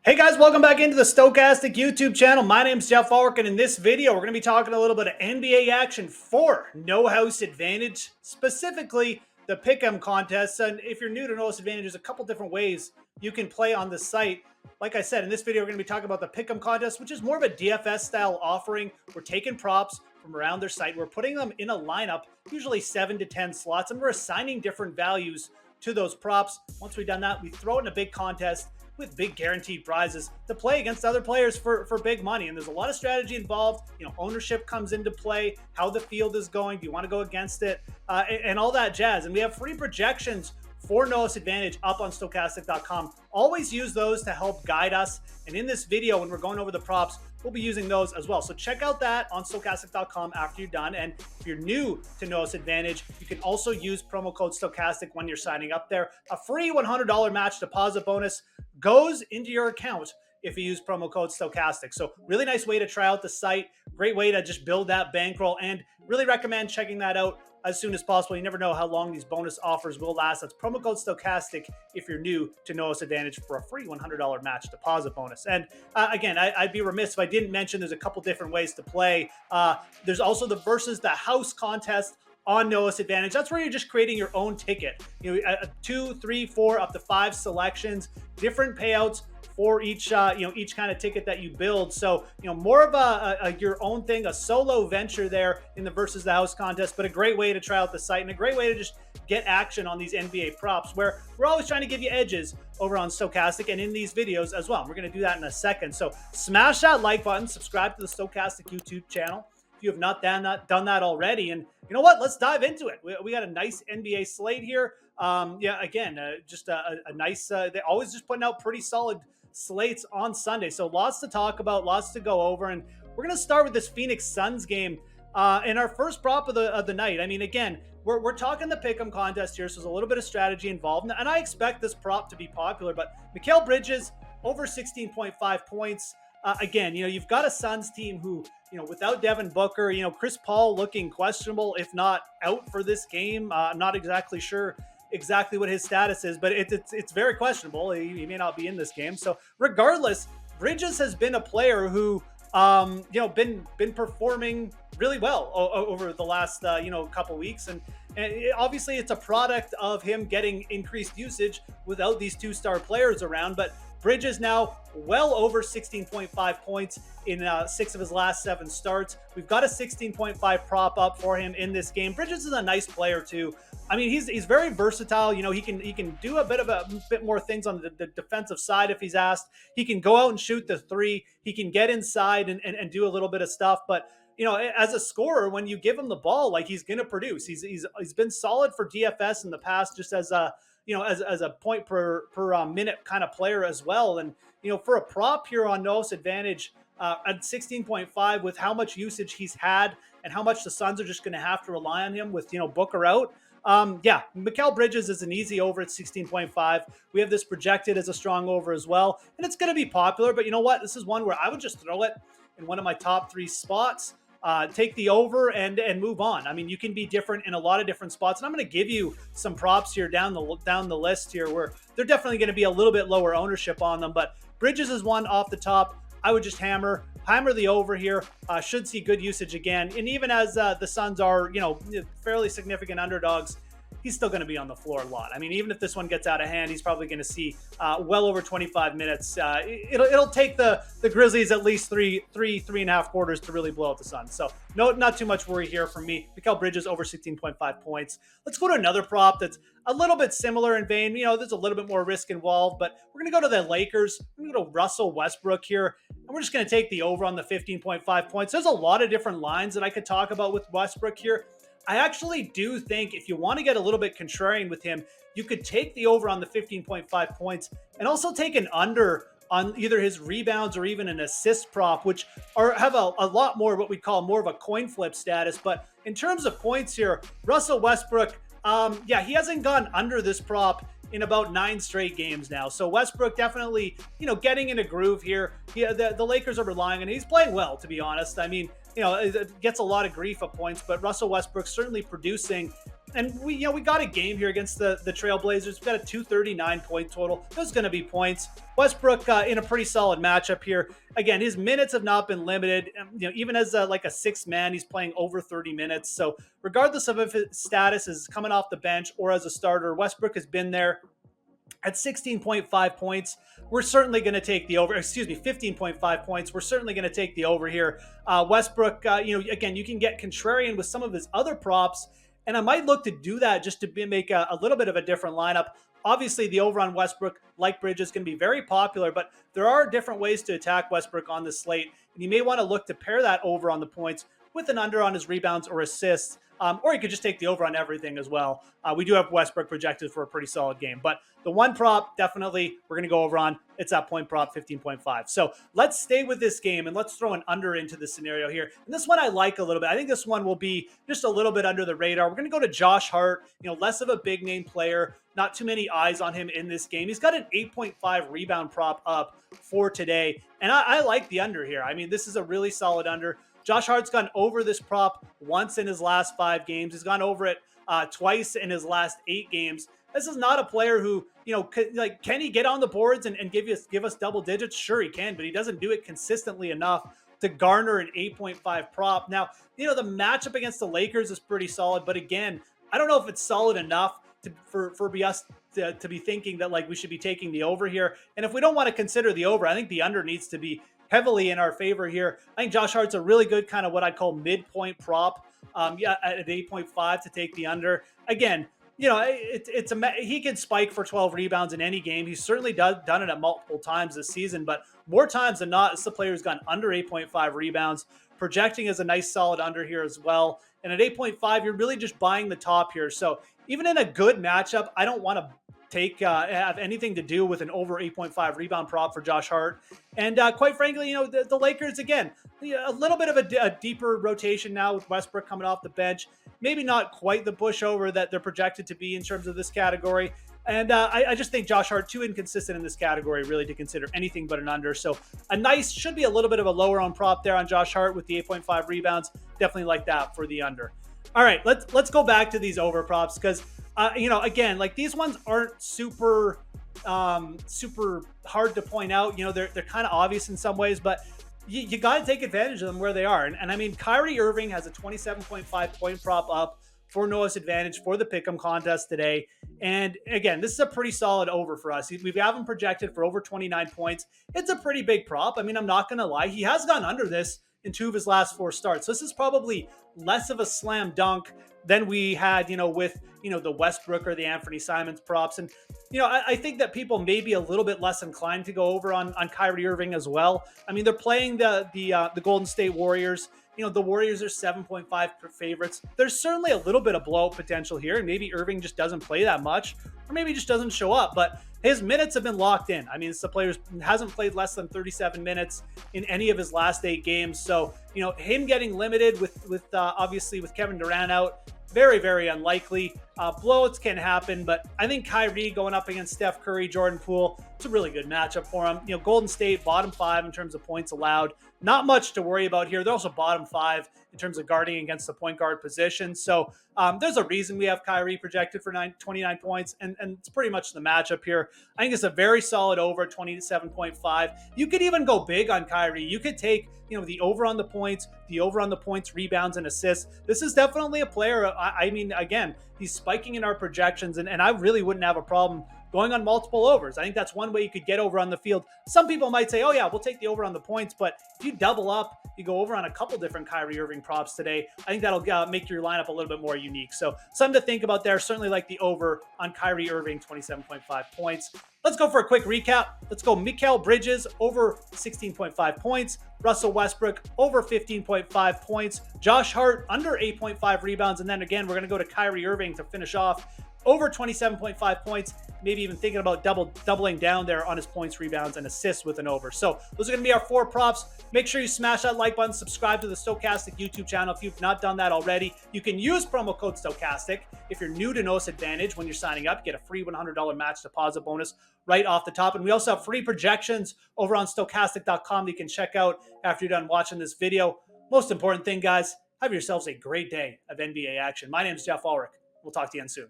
Hey guys, welcome back into the Stokastic YouTube channel. My name's Geoff Ulrich, and in this video, we're going to be talking a little bit of NBA action for No House Advantage, specifically the Pick'em contest. And if you're new to No House Advantage, there's a couple different ways you can play on the site. Like I said, in this video, we're going to be talking about the Pick'em contest, which is more of a DFS style offering. We're taking props from around their site. We're putting them in a lineup, usually 7 to 10 slots, and we're assigning different values to those props. Once we've done that, we throw it in a big contest with big guaranteed prizes to play against other players for big money. And there's a lot of strategy involved. You know, ownership comes into play, how the field is going, do you want to go against it, and all that jazz. And we have free projections for No House Advantage up on Stokastic.com. Always use those to help guide us. And in this video, when we're going over the props, we'll be using those as well. So check out that on Stokastic.com after you're done. And if you're new to No House Advantage, you can also use promo code Stokastic when you're signing up there. A free $100 match deposit bonus goes into your account if you use promo code Stokastic. So really nice way to try out the site. Great way to just build that bankroll, and really recommend checking that out as soon as possible. You never know how long these bonus offers will last. That's promo code Stokastic if you're new to No House Advantage for a free $100 match deposit bonus. And again, I'd be remiss if I didn't mention there's a couple different ways to play. There's also the versus the house contest on No House Advantage. That's where you're just creating your own ticket. You know, 2, 3, 4, up to 5 selections, different payouts for each each kind of ticket that you build. So more of a your own thing, a solo venture there in the versus the house contest, but a great way to try out the site and a great way to just get action on these NBA props, where we're always trying to give you edges over on Stokastic and in these videos as well. We're going to do that in a second. So smash that like button, subscribe to the Stokastic YouTube channel if you have not done that already. And you know what? Let's dive into it. We got a nice NBA slate here. Just a nice. They're always just putting out pretty solid slates on Sunday. So lots to talk about, lots to go over, and we're going to start with this Phoenix Suns game in our first prop of the night. I mean, again, we're talking the Pick'em contest here, so there's a little bit of strategy involved, and I expect this prop to be popular. But Mikal Bridges over 16.5 points. Again, you've got a Suns team who, without Devin Booker, Chris Paul looking questionable, if not out for this game. I'm not exactly sure exactly what his status is, but it's very questionable. He may not be in this game. So regardless, Bridges has been a player who, been performing really well over the last, couple weeks. And obviously it's a product of him getting increased usage without these 2-star players around. But Bridges now well over 16.5 points in 6 of his last 7 starts. We've got a 16.5 prop up for him in this game. Bridges is a nice player too. I mean, he's very versatile. He can do a bit more things on the defensive side if he's asked. He can go out and shoot the 3. He can get inside and do a little bit of stuff. But as a scorer, when you give him the ball, like, he's going to produce. He's been solid for DFS in the past, just as a as a point per minute kind of player as well. And for a prop here on No House Advantage at 16.5, with how much usage he's had and how much the Suns are just going to have to rely on him with Booker out. Mikal Bridges is an easy over at 16.5. We have this projected as a strong over as well, and it's going to be popular. But you know what? This is one where I would just throw it in one of my top 3 spots. Take the over and move on. I mean, you can be different in a lot of different spots, and I'm going to give you some props here down the list here where they're definitely going to be a little bit lower ownership on them. But Bridges is one off the top. I would just hammer the over here. Should see good usage again, and even as the Suns are fairly significant underdogs, he's still going to be on the floor a lot. I mean, even if this one gets out of hand, he's probably going to see well over 25 minutes. It'll take the Grizzlies at least three and a half quarters to really blow out the Suns. So not too much worry here from me. Mikal Bridges over 16.5 points. Let's go to another prop that's a little bit similar in vein. There's a little bit more risk involved, but we're going to go to the Lakers. We're going to go to Russell Westbrook here, and we're just going to take the over on the 15.5 points. There's a lot of different lines that I could talk about with Westbrook here. I actually do think if you want to get a little bit contrarian with him, you could take the over on the 15.5 points and also take an under on either his rebounds or even an assist prop, which have a lot more what we call more of a coin flip status. But in terms of points here, Russell Westbrook, he hasn't gone under this prop in about 9 straight games now. So Westbrook definitely, getting in a groove here. The Lakers are relying on him. He's playing well, to be honest. I mean, it gets a lot of grief at points, but Russell Westbrook certainly producing And we got a game here against the Trailblazers. We've got a 239 point total. There's going to be points. Westbrook in a pretty solid matchup here. Again, his minutes have not been limited. Even as like a sixth man, he's playing over 30 minutes. So regardless of if his status is coming off the bench or as a starter, Westbrook has been there at 16.5 points. We're certainly going to take the over. Excuse me, 15.5 points. We're certainly going to take the over here. Westbrook, again, you can get contrarian with some of his other props, and I might look to do that just to make a little bit of a different lineup. Obviously, the over on Westbrook, like Bridges, can be very popular, but there are different ways to attack Westbrook on this slate, and you may want to look to pair that over on the points with an under on his rebounds or assists. Or you could just take the over on everything as well. We do have Westbrook projected for a pretty solid game. But the one prop, definitely, we're going to go over on. It's that point prop, 15.5. So let's stay with this game, and let's throw an under into the scenario here. And this one I like a little bit. I think this one will be just a little bit under the radar. We're going to go to Josh Hart, less of a big name player. Not too many eyes on him in this game. He's got an 8.5 rebound prop up for today. And I like the under here. I mean, this is a really solid under. Josh Hart's gone over this prop once in his last 5 games. He's gone over it twice in his last 8 games. This is not a player who, can he get on the boards and give us double digits? Sure, he can, but he doesn't do it consistently enough to garner an 8.5 prop. Now, the matchup against the Lakers is pretty solid, but again, I don't know if it's solid enough for us to be thinking that we should be taking the over here. And if we don't want to consider the over, I think the under needs to be heavily in our favor here. I think Josh Hart's a really good kind of what I'd call midpoint prop. At 8.5 to take the under. Again, he can spike for 12 rebounds in any game. He's certainly done it at multiple times this season, but more times than not, it's the player who's gone under 8.5 rebounds. Projecting is a nice solid under here as well. And at 8.5, you're really just buying the top here. So even in a good matchup, I don't want to have anything to do with an over 8.5 rebound prop for Josh Hart. And quite frankly, the Lakers, again, a little bit of a deeper rotation now with Westbrook coming off the bench. Maybe not quite the pushover that they're projected to be in terms of this category. And I just think Josh Hart too inconsistent in this category really to consider anything but an under. So should be a little bit of a lower on prop there on Josh Hart with the 8.5 rebounds. Definitely like that for the under. All right, let's go back to these over props because again, these ones aren't super hard to point out. They're kind of obvious in some ways, but you got to take advantage of them where they are. And I mean, Kyrie Irving has a 27.5 point prop up for Noah's advantage for the Pick'em contest today. And again, this is a pretty solid over for us. We have him projected for over 29 points. It's a pretty big prop. I mean, I'm not going to lie. He has gone under this in 2 of his last 4 starts. So this is probably less of a slam dunk than we had, with, the Westbrook or the Anthony Simons props. And, I think that people may be a little bit less inclined to go over on Kyrie Irving as well. I mean, they're playing the Golden State Warriors. The Warriors are 7.5 favorites. There's certainly a little bit of blowout potential here, and maybe Irving just doesn't play that much, or maybe just doesn't show up. But his minutes have been locked in. I mean, the player hasn't played less than 37 minutes in any of his last 8 games. So, him getting limited with obviously with Kevin Durant out, very, very unlikely. Blowouts can happen, but I think Kyrie going up against Steph Curry, Jordan Poole, it's a really good matchup for him. Golden State, bottom 5 in terms of points allowed. Not much to worry about here. They're also bottom 5 in terms of guarding against the point guard position. So there's a reason we have Kyrie projected for 29 points, and it's pretty much the matchup here. I think it's a very solid over 27.5. You could even go big on Kyrie. You could take the over on the points, rebounds, and assists. This is definitely a player. I mean, again, he's spiking in our projections, and I really wouldn't have a problem going on multiple overs. I think that's one way you could get over on the field. Some people might say, oh yeah, we'll take the over on the points, but if you double up, you go over on a couple different Kyrie Irving props today, I think that'll make your lineup a little bit more unique. So something to think about there. Certainly like the over on Kyrie Irving, 27.5 points. Let's go for a quick recap. Let's go Mikal Bridges over 16.5 points. Russell Westbrook over 15.5 points. Josh Hart under 8.5 rebounds. And then again, we're going to go to Kyrie Irving to finish off over 27.5 points, maybe even thinking about doubling down there on his points, rebounds, and assists with an over. So those are going to be our 4 props. Make sure you smash that like button, subscribe to the Stokastic YouTube channel if you've not done that already. You can use promo code Stokastic if you're new to Noah's Advantage when you're signing up. Get a free $100 match deposit bonus right off the top. And we also have free projections over on Stokastic.com that you can check out after you're done watching this video. Most important thing, guys, have yourselves a great day of NBA action. My name is Geoff Ulrich. We'll talk to you again soon.